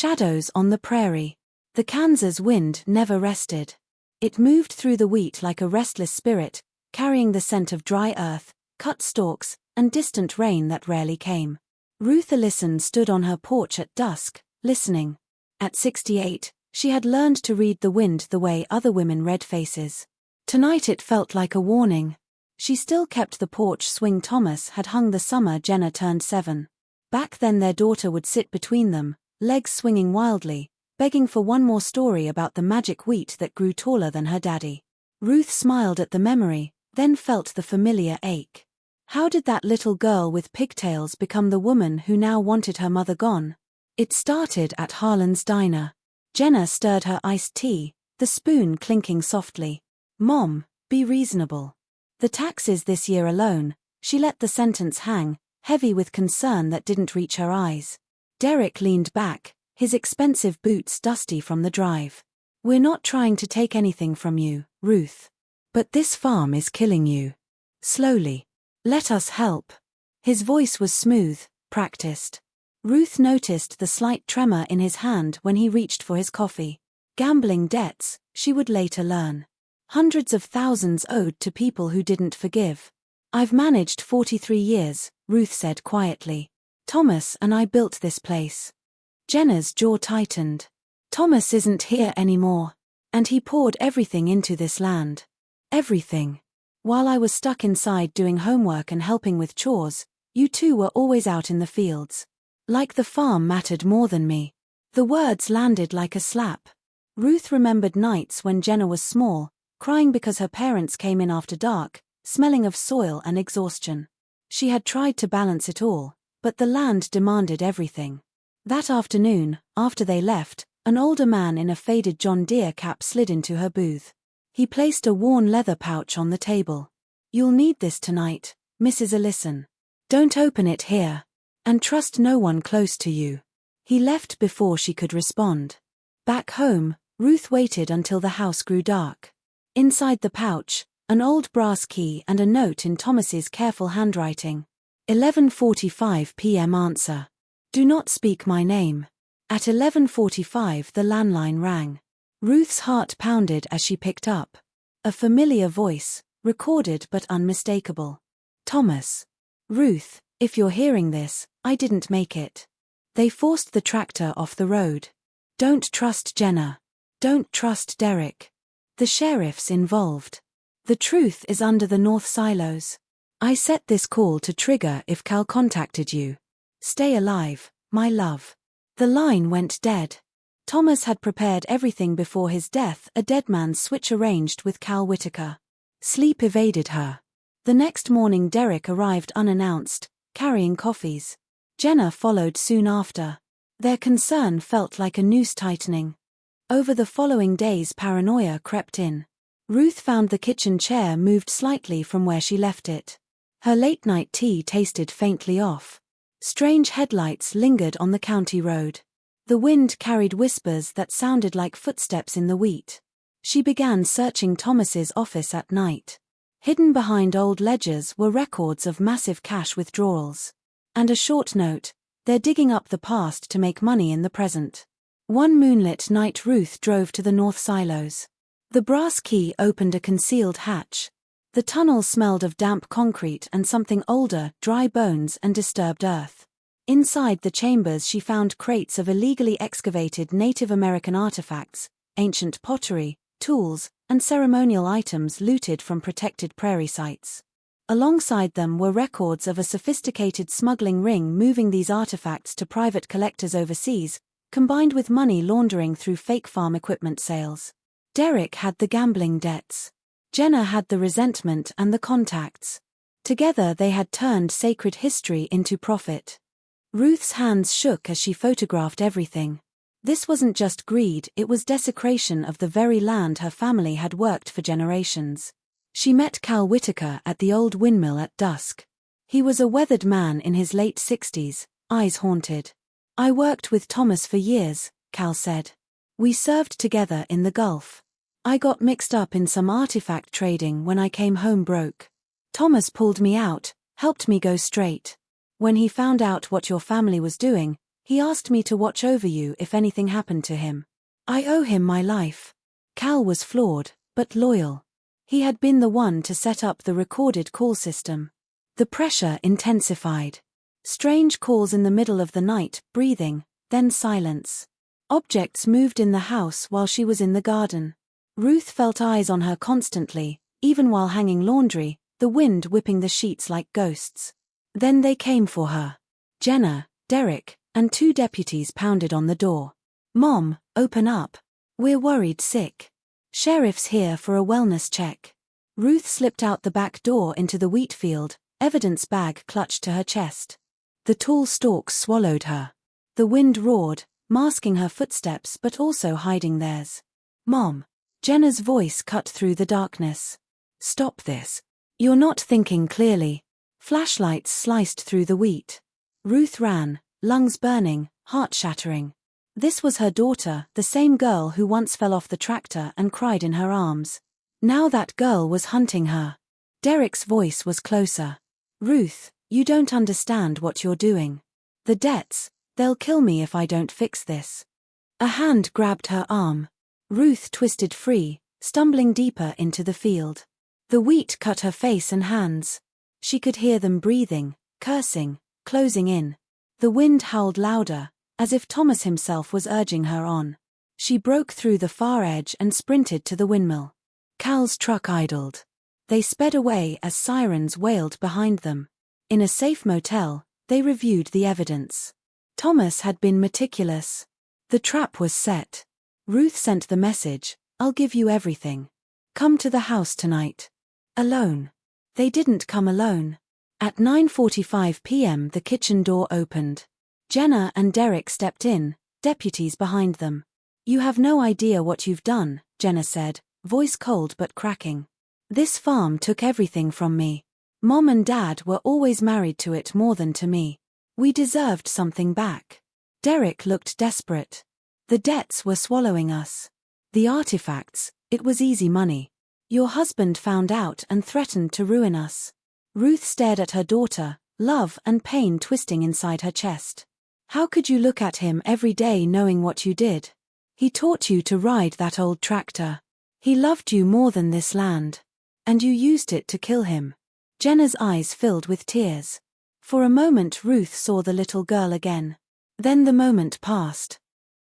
Shadows on the prairie. The Kansas wind never rested. It moved through the wheat like a restless spirit, carrying the scent of dry earth, cut stalks, and distant rain that rarely came. Ruth Ellison stood on her porch at dusk, listening. At 68, she had learned to read the wind the way other women read faces. Tonight it felt like a warning. She still kept the porch swing Thomas had hung the summer Jenna turned 7. Back then their daughter would sit between them, legs swinging wildly, begging for one more story about the magic wheat that grew taller than her daddy. Ruth smiled at the memory, then felt the familiar ache. How did that little girl with pigtails become the woman who now wanted her mother gone? It started at Harlan's diner. Jenna stirred her iced tea, the spoon clinking softly. "Mom, be reasonable. The taxes this year alone," she let the sentence hang, heavy with concern that didn't reach her eyes. Derek leaned back, his expensive boots dusty from the drive. "We're not trying to take anything from you, Ruth. But this farm is killing you. Slowly. Let us help." His voice was smooth, practiced. Ruth noticed the slight tremor in his hand when he reached for his coffee. Gambling debts, she would later learn. Hundreds of thousands owed to people who didn't forgive. "I've managed 43 years, Ruth said quietly. "Thomas and I built this place." Jenna's jaw tightened. "Thomas isn't here anymore. And he poured everything into this land. Everything. While I was stuck inside doing homework and helping with chores, you two were always out in the fields. Like the farm mattered more than me." The words landed like a slap. Ruth remembered nights when Jenna was small, crying because her parents came in after dark, smelling of soil and exhaustion. She had tried to balance it all, but the land demanded everything. That afternoon, after they left, an older man in a faded John Deere cap slid into her booth. He placed a worn leather pouch on the table. "You'll need this tonight, Mrs. Ellison. Don't open it here. And trust no one close to you." He left before she could respond. Back home, Ruth waited until the house grew dark. Inside the pouch, an old brass key and a note in Thomas's careful handwriting. 11:45 p.m. answer. "Do not speak my name." At 11:45 the landline rang. Ruth's heart pounded as she picked up. A familiar voice, recorded but unmistakable. "Thomas. Ruth, if you're hearing this, I didn't make it. They forced the tractor off the road. Don't trust Jenna. Don't trust Derek. The sheriff's involved. The truth is under the north silos. I set this call to trigger if Cal contacted you. Stay alive, my love." The line went dead. Thomas had prepared everything before his death, a dead man's switch arranged with Cal Whitaker. Sleep evaded her. The next morning Derek arrived unannounced, carrying coffees. Jenna followed soon after. Their concern felt like a noose tightening. Over the following days paranoia crept in. Ruth found the kitchen chair moved slightly from where she left it. Her late-night tea tasted faintly off. Strange headlights lingered on the county road. The wind carried whispers that sounded like footsteps in the wheat. She began searching Thomas's office at night. Hidden behind old ledgers were records of massive cash withdrawals. And a short note: "They're digging up the past to make money in the present." One moonlit night Ruth drove to the north silos. The brass key opened a concealed hatch. The tunnel smelled of damp concrete and something older, dry bones and disturbed earth. Inside the chambers she found crates of illegally excavated Native American artifacts, ancient pottery, tools, and ceremonial items looted from protected prairie sites. Alongside them were records of a sophisticated smuggling ring moving these artifacts to private collectors overseas, combined with money laundering through fake farm equipment sales. Derek had the gambling debts. Jenna had the resentment and the contacts. Together they had turned sacred history into profit. Ruth's hands shook as she photographed everything. This wasn't just greed, it was desecration of the very land her family had worked for generations. She met Cal Whitaker at the old windmill at dusk. He was a weathered man in his late 60s, eyes haunted. "I worked with Thomas for years," Cal said. "We served together in the Gulf. I got mixed up in some artifact trading when I came home broke. Thomas pulled me out, helped me go straight. When he found out what your family was doing, He asked me to watch over you if anything happened to him. I owe him my life. Cal was flawed, but loyal. He had been the one to set up the recorded call system. The pressure intensified. Strange calls in the middle of the night, breathing, then silence. Objects moved in the house while she was in the garden. Ruth felt eyes on her constantly, even while hanging laundry, the wind whipping the sheets like ghosts. Then they came for her. Jenna, Derek, and 2 deputies pounded on the door. "Mom, open up. We're worried sick. Sheriff's here for a wellness check." Ruth slipped out the back door into the wheat field, evidence bag clutched to her chest. The tall stalks swallowed her. The wind roared, masking her footsteps but also hiding theirs. "Mom." Jenna's voice cut through the darkness. "Stop this. You're not thinking clearly." Flashlights sliced through the wheat. Ruth ran, lungs burning, heart shattering. This was her daughter, the same girl who once fell off the tractor and cried in her arms. Now that girl was hunting her. Derek's voice was closer. "Ruth, you don't understand what you're doing. The debts, they'll kill me if I don't fix this." A hand grabbed her arm. Ruth twisted free, stumbling deeper into the field. The wheat cut her face and hands. She could hear them breathing, cursing, closing in. The wind howled louder, as if Thomas himself was urging her on. She broke through the far edge and sprinted to the windmill. Cal's truck idled. They sped away as sirens wailed behind them. In a safe motel, they reviewed the evidence. Thomas had been meticulous. The trap was set. Ruth sent the message, "I'll give you everything. Come to the house tonight." Alone. They didn't come alone. At 9:45 p.m. the kitchen door opened. Jenna and Derek stepped in, deputies behind them. "You have no idea what you've done," Jenna said, voice cold but cracking. "This farm took everything from me. Mom and Dad were always married to it more than to me. We deserved something back." Derek looked desperate. "The debts were swallowing us. The artifacts, it was easy money. Your husband found out and threatened to ruin us." Ruth stared at her daughter, love and pain twisting inside her chest. "How could you look at him every day knowing what you did? He taught you to ride that old tractor. He loved you more than this land. And you used it to kill him." Jenna's eyes filled with tears. For a moment Ruth saw the little girl again. Then the moment passed.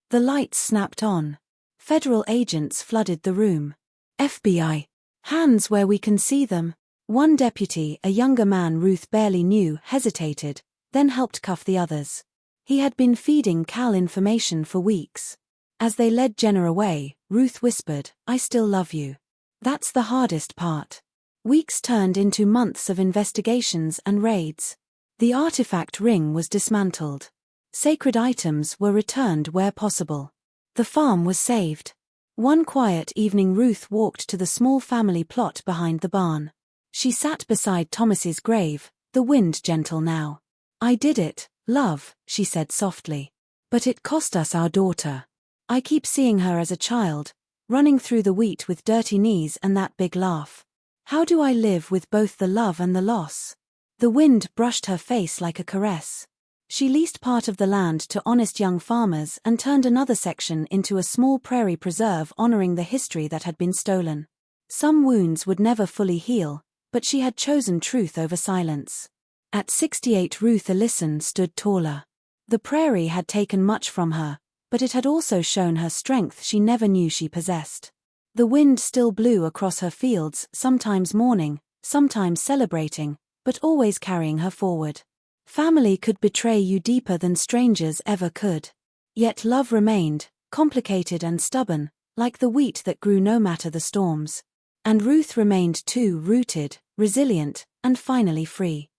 The lights snapped on. Federal agents flooded the room. "FBI. Hands where we can see them." One deputy, a younger man Ruth barely knew, hesitated, then helped cuff the others. He had been feeding Cal information for weeks. As they led Jenna away, Ruth whispered, "I still love you. That's the hardest part." Weeks turned into months of investigations and raids. The artifact ring was dismantled. Sacred items were returned where possible. The farm was saved. One quiet evening Ruth walked to the small family plot behind the barn. She sat beside Thomas's grave, the wind gentle now. "I did it, love," she said softly. "But it cost us our daughter. I keep seeing her as a child, running through the wheat with dirty knees and that big laugh. How do I live with both the love and the loss?" The wind brushed her face like a caress. She leased part of the land to honest young farmers and turned another section into a small prairie preserve honoring the history that had been stolen. Some wounds would never fully heal, but she had chosen truth over silence. At 68 Ruth Ellison stood taller. The prairie had taken much from her, but it had also shown her strength she never knew she possessed. The wind still blew across her fields, sometimes mourning, sometimes celebrating, but always carrying her forward. Family could betray you deeper than strangers ever could. Yet love remained, complicated and stubborn, like the wheat that grew no matter the storms. And Ruth remained too, rooted, resilient, and finally free.